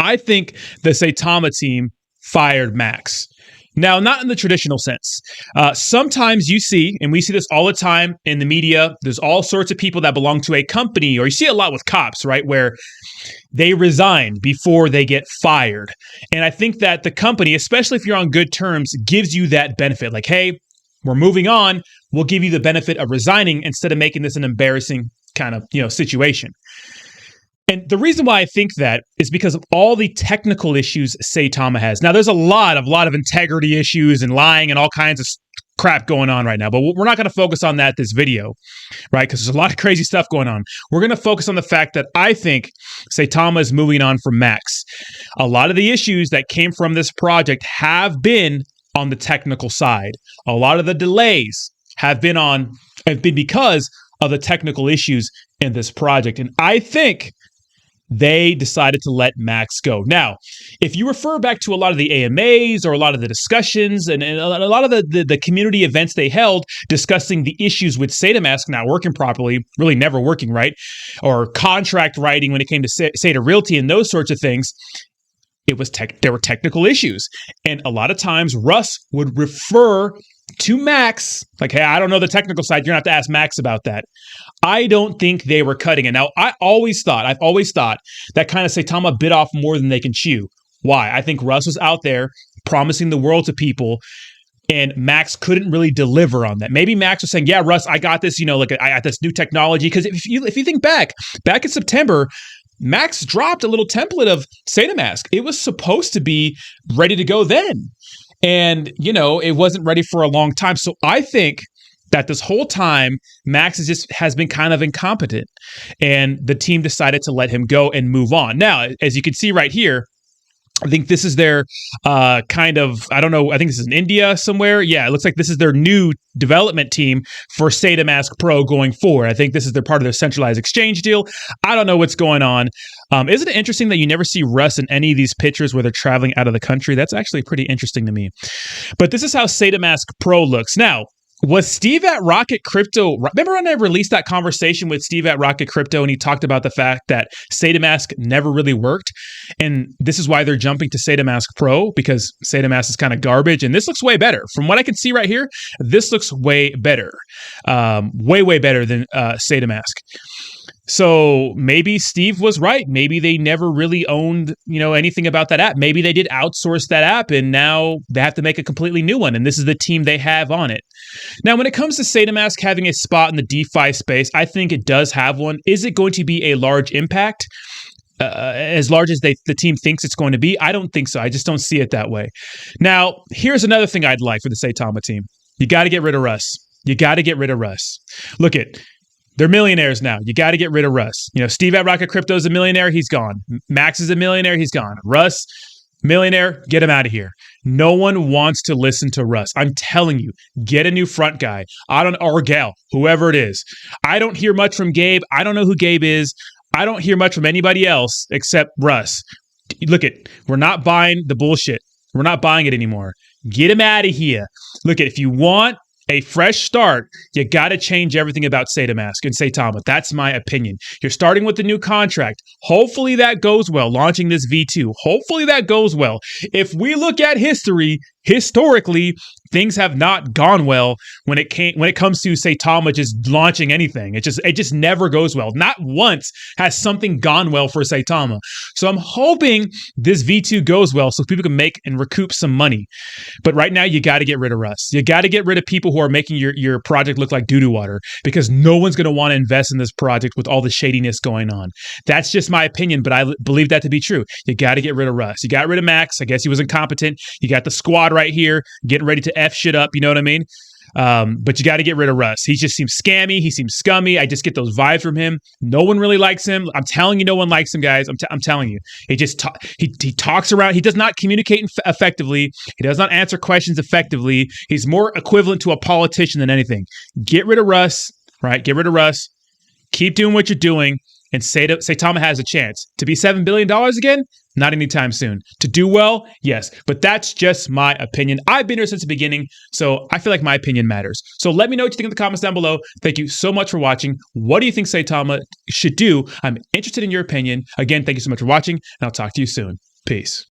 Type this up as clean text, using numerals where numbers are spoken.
I think the Saitama team fired Max. Now, not in the traditional sense. Sometimes you see, and we see this all the time in the media, there's all sorts of people that belong to a company, or you see a lot with cops, right, where they resign before they get fired. And I think that the company, especially if you're on good terms, gives you that benefit. Like, hey, we're moving on. We'll give you the benefit of resigning instead of making this an embarrassing kind of, situation. And the reason why I think that is because of all the technical issues Saitama has. Now, there's a lot of integrity issues and lying and all kinds of crap going on right now, but we're not going to focus on that this video, right? Because there's a lot of crazy stuff going on. We're going to focus on the fact that I think Saitama is moving on from Max. A lot of the issues that came from this project have been on the technical side. A lot of the delays have been because of the technical issues in this project. And I think they decided to let Max go. Now, if you refer back to a lot of the AMAs or a lot of the discussions and a lot of the community events they held discussing the issues with Saitamask not working properly, really never working right, or contract writing when it came to Saita Realty and those sorts of things, there were technical issues. And a lot of times Russ would refer to Max, like, hey, I don't know the technical side. You're going to have to ask Max about that. I don't think they were cutting it. Now, I've always thought that kind of Saitama bit off more than they can chew. Why? I think Russ was out there promising the world to people, and Max couldn't really deliver on that. Maybe Max was saying, yeah, Russ, I got this, I got this new technology. Because if you think back in September, Max dropped a little template of Saitamask. It was supposed to be ready to go then. And, it wasn't ready for a long time. So I think that this whole time, Max has been kind of incompetent. And the team decided to let him go and move on. Now, as you can see right here, I think this is their I don't know, I think this is in India somewhere. Yeah, it looks like this is their new development team for Saitamask Pro going forward. I think this is part of their centralized exchange deal. I don't know what's going on. Isn't it interesting that you never see Russ in any of these pictures where they're traveling out of the country? That's actually pretty interesting to me. But this is how Saitamask Pro looks. Now, was Steve at Rocket Crypto? Remember when I released that conversation with Steve at Rocket Crypto and he talked about the fact that Saitamask never really worked? And this is why they're jumping to Saitamask Pro, because Saitamask is kind of garbage. And this looks way better. From what I can see right here, this looks way better. Way better than Saitamask. So maybe Steve was right. Maybe they never really owned, anything about that app. Maybe they did outsource that app and now they have to make a completely new one. And this is the team they have on it. Now, when it comes to Saitamask having a spot in the DeFi space, I think it does have one. Is it going to be a large impact? As large as the team thinks it's going to be? I don't think so. I just don't see it that way. Now, here's another thing I'd like for the Saitama team. You got to get rid of Russ. Look at, they're millionaires now. You got to get rid of Russ. Steve at Rocket Crypto is a millionaire. He's gone. Max is a millionaire. He's gone. Russ, millionaire. Get him out of here. No one wants to listen to Russ. I'm telling you, get a new front guy. Or gal, whoever it is. I don't hear much from Gabe. I don't know who Gabe is. I don't hear much from anybody else except Russ. We're not buying the bullshit. We're not buying it anymore. Get him out of here. If you want a fresh start, you got to change everything about Saitamask and Saitama. That's my opinion. You're starting with the new contract. Hopefully that goes well, launching this V2. Hopefully that goes well. If we look at historically, things have not gone well when it comes to Saitama just launching anything. It just never goes well. Not once has something gone well for Saitama. So I'm hoping this V2 goes well so people can make and recoup some money. But right now, you got to get rid of Russ. You got to get rid of people who are making your project look like doo-doo water, because no one's going to want to invest in this project with all the shadiness going on. That's just my opinion, but I believe that to be true. You got to get rid of Russ. You got rid of Max. I guess he was incompetent. You got the squad right here getting ready to F shit up. You know what I mean? But you got to get rid of Russ. He just seems scammy. He seems scummy. I just get those vibes from him. No one really likes him. I'm telling you, no one likes him, guys. I'm telling you. He talks around. He does not communicate effectively. He does not answer questions effectively. He's more equivalent to a politician than anything. Get rid of Russ, right? Get rid of Russ. Keep doing what you're doing. And Saitama has a chance. To be $7 billion again? Not anytime soon. To do well? Yes. But that's just my opinion. I've been here since the beginning, so I feel like my opinion matters. So let me know what you think in the comments down below. Thank you so much for watching. What do you think Saitama should do? I'm interested in your opinion. Again, thank you so much for watching, and I'll talk to you soon. Peace.